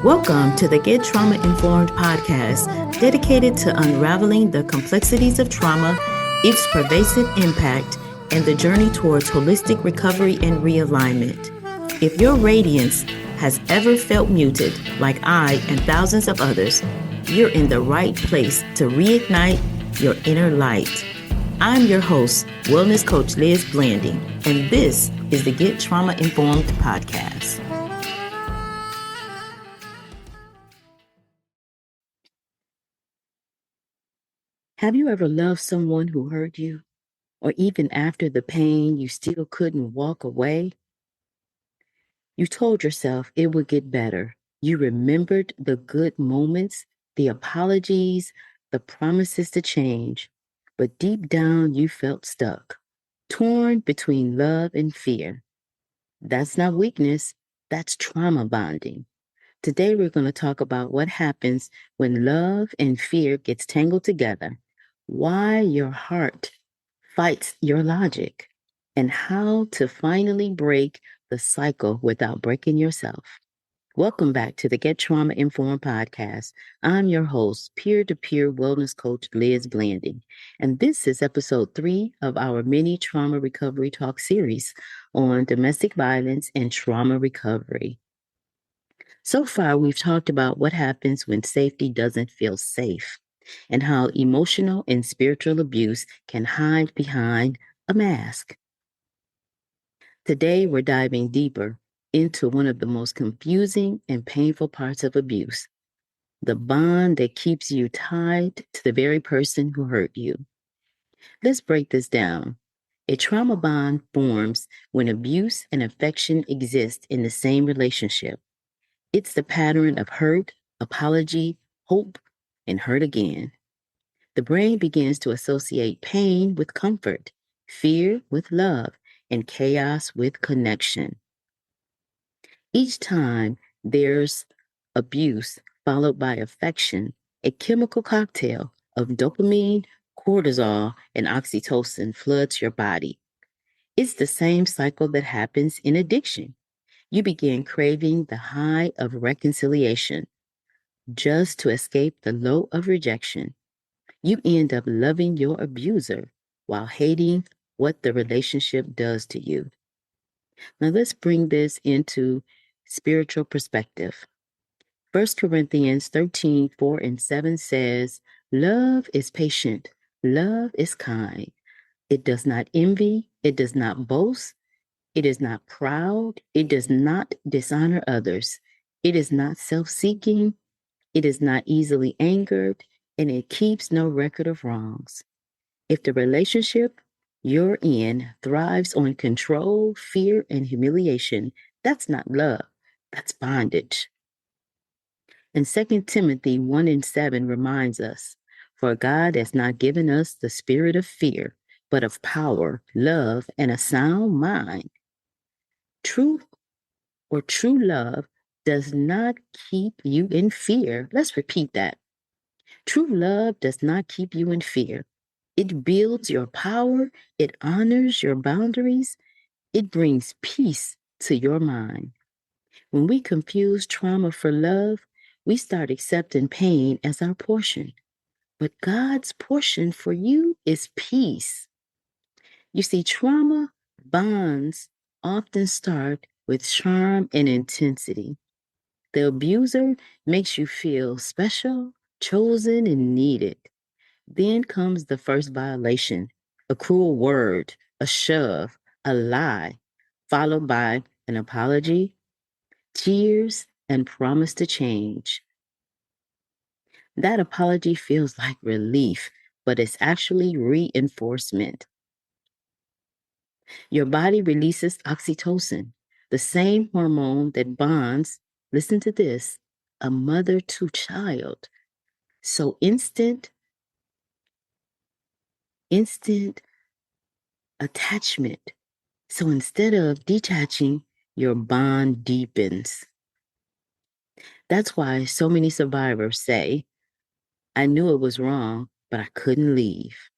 Welcome to the Get Trauma Informed podcast, dedicated to unraveling the complexities of trauma, its pervasive impact, and the journey towards holistic recovery and realignment. If your radiance has ever felt muted, like I and thousands of others, you're in the right place to reignite your inner light. I'm your host, Wellness Coach Liz Blanding, and this is the Get Trauma Informed podcast. Have you ever loved someone who hurt you? Or even after the pain, you still couldn't walk away? You told yourself it would get better. You remembered the good moments, the apologies, the promises to change. But deep down, you felt stuck, torn between love and fear. That's not weakness, that's trauma bonding. Today, we're going to talk about what happens when love and fear gets tangled together, why your heart fights your logic, and how to finally break the cycle without breaking yourself. Welcome back to the Get Trauma Informed podcast. I'm your host, peer-to-peer wellness coach Liz Blanding, and this is episode 3 of our mini trauma recovery talk series on domestic violence and trauma recovery. So far, we've talked about what happens when safety doesn't feel safe and how emotional and spiritual abuse can hide behind a mask. Today, we're diving deeper into one of the most confusing and painful parts of abuse, the bond that keeps you tied to the very person who hurt you. Let's break this down. A trauma bond forms when abuse and affection exist in the same relationship. It's the pattern of hurt, apology, hope, and hurt again. The brain begins to associate pain with comfort, fear with love, and chaos with connection. Each time there's abuse followed by affection, a chemical cocktail of dopamine, cortisol, and oxytocin floods your body. It's the same cycle that happens in addiction. You begin craving the high of reconciliation just to escape the low of rejection. You end up loving your abuser while hating what the relationship does to you. Now let's bring this into spiritual perspective. 1 Corinthians 13, 4 and 7 says, "Love is patient, love is kind. It does not envy, it does not boast, it is not proud, it does not dishonor others, it is not self-seeking, it is not easily angered, and it keeps no record of wrongs." If the relationship you're in thrives on control, fear, and humiliation, that's not love, that's bondage. And 2 Timothy 1 and 7 reminds us, "For God has not given us the spirit of fear, but of power, love, and a sound mind." Truth or true love does not keep you in fear. Let's repeat that. True love does not keep you in fear. It builds your power, it honors your boundaries, it brings peace to your mind. When we confuse trauma for love, we start accepting pain as our portion. But God's portion for you is peace. You see, trauma bonds often start with charm and intensity. The abuser makes you feel special, chosen, and needed. Then comes the first violation, a cruel word, a shove, a lie, followed by an apology, tears, and promise to change. That apology feels like relief, but it's actually reinforcement. Your body releases oxytocin, the same hormone that bonds, listen to this, a mother to child. So instant attachment. So instead of detaching, your bond deepens. That's why so many survivors say, "I knew it was wrong, but I couldn't leave."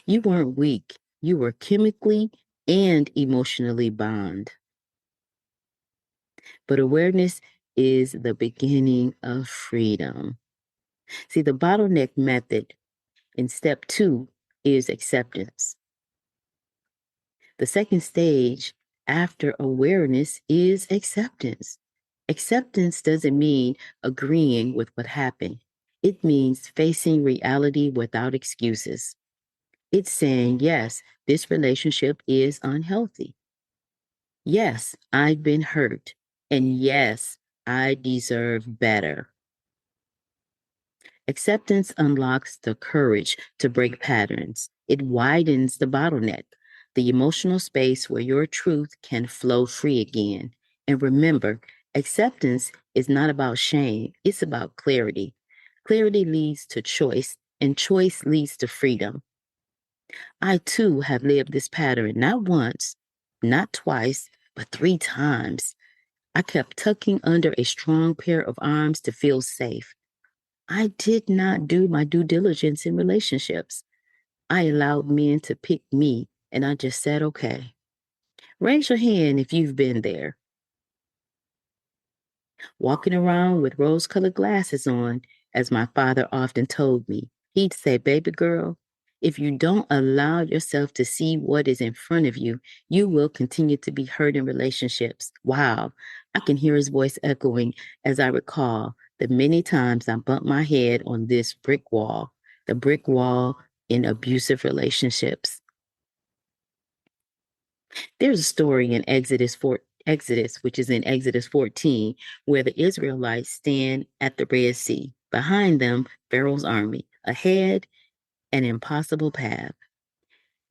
You weren't weak. You were chemically and emotionally bound. But awareness is the beginning of freedom. See, the bottleneck method in step 2 is acceptance. The second stage after awareness is acceptance. Acceptance doesn't mean agreeing with what happened. It means facing reality without excuses. It's saying, yes, this relationship is unhealthy. Yes, I've been hurt. And yes, I deserve better. Acceptance unlocks the courage to break patterns. It widens the bottleneck, the emotional space where your truth can flow free again. And remember, acceptance is not about shame, it's about clarity. Clarity leads to choice, and choice leads to freedom. I too have lived this pattern not once, not twice, but 3 times. I kept tucking under a strong pair of arms to feel safe. I did not do my due diligence in relationships. I allowed men to pick me, and I just said, okay. Raise your hand if you've been there. Walking around with rose colored glasses on, as my father often told me. He'd say, baby girl, if you don't allow yourself to see what is in front of you, you will continue to be hurt in relationships. Wow. I can hear his voice echoing as I recall the many times I bumped my head on this brick wall, the brick wall in abusive relationships. There's a story in Exodus, which is in Exodus 14, where the Israelites stand at the Red Sea. Behind them, Pharaoh's army. Ahead, an impossible path.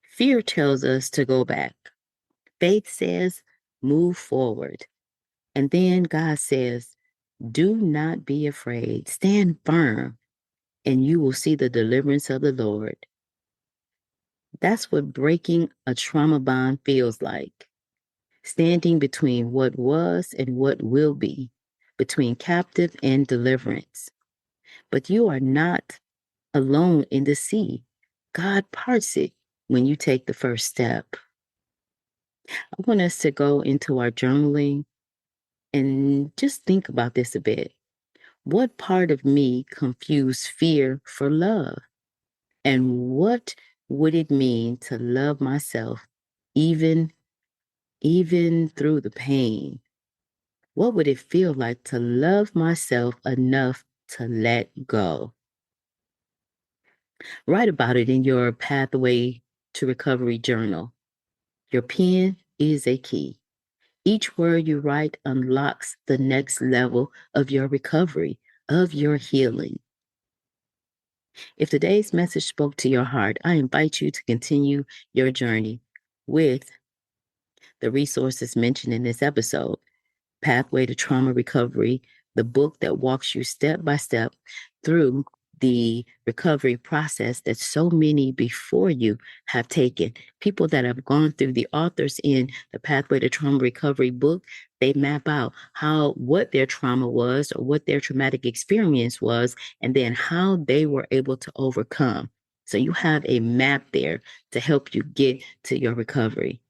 Fear tells us to go back. Faith says, move forward. And then God says, do not be afraid. Stand firm, and you will see the deliverance of the Lord. That's what breaking a trauma bond feels like. Standing between what was and what will be, between captive and deliverance. But you are not alone in the sea. God parts it when you take the first step. I want us to go into our journaling and just think about this a bit. What part of me confused fear for love? And what would it mean to love myself even through the pain? What would it feel like to love myself enough to let go? Write about it in your Pathway to Recovery journal. Your pen is a key. Each word you write unlocks the next level of your recovery, of your healing. If today's message spoke to your heart, I invite you to continue your journey with the resources mentioned in this episode. Pathway to Trauma Recovery, the book that walks you step by step through the recovery process that so many before you have taken. People that have gone through, the authors in the Pathway to Trauma Recovery book, they map out what their trauma was or what their traumatic experience was, and then how they were able to overcome. So you have a map there to help you get to your recovery.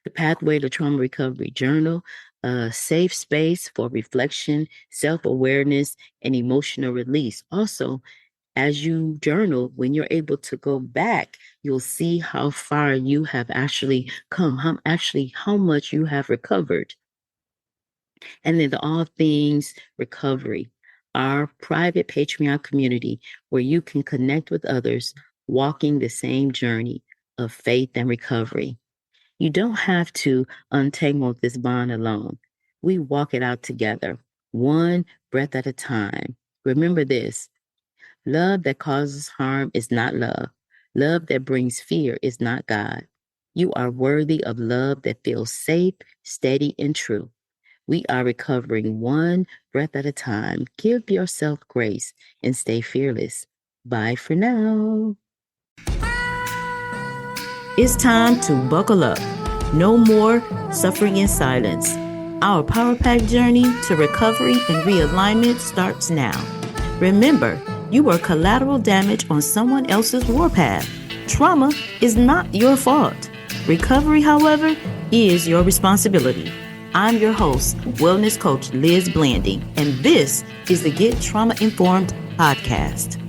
The Pathway to Trauma Recovery Journal, a safe space for reflection, self-awareness, and emotional release. Also, as you journal, when you're able to go back, you'll see how far you have actually come, how much you have recovered. And then the All Things Recovery, our private Patreon community where you can connect with others walking the same journey of faith and recovery. You don't have to untangle this bond alone. We walk it out together, one breath at a time. Remember this: love that causes harm is not love. Love that brings fear is not God. You are worthy of love that feels safe, steady, and true. We are recovering one breath at a time. Give yourself grace and stay fearless. Bye for now. It's time to buckle up. No more suffering in silence. Our Power Pack journey to recovery and realignment starts now. Remember, you are collateral damage on someone else's warpath. Trauma is not your fault. Recovery, however, is your responsibility. I'm your host, Wellness Coach Liz Blanding, and this is the Get Trauma Informed podcast.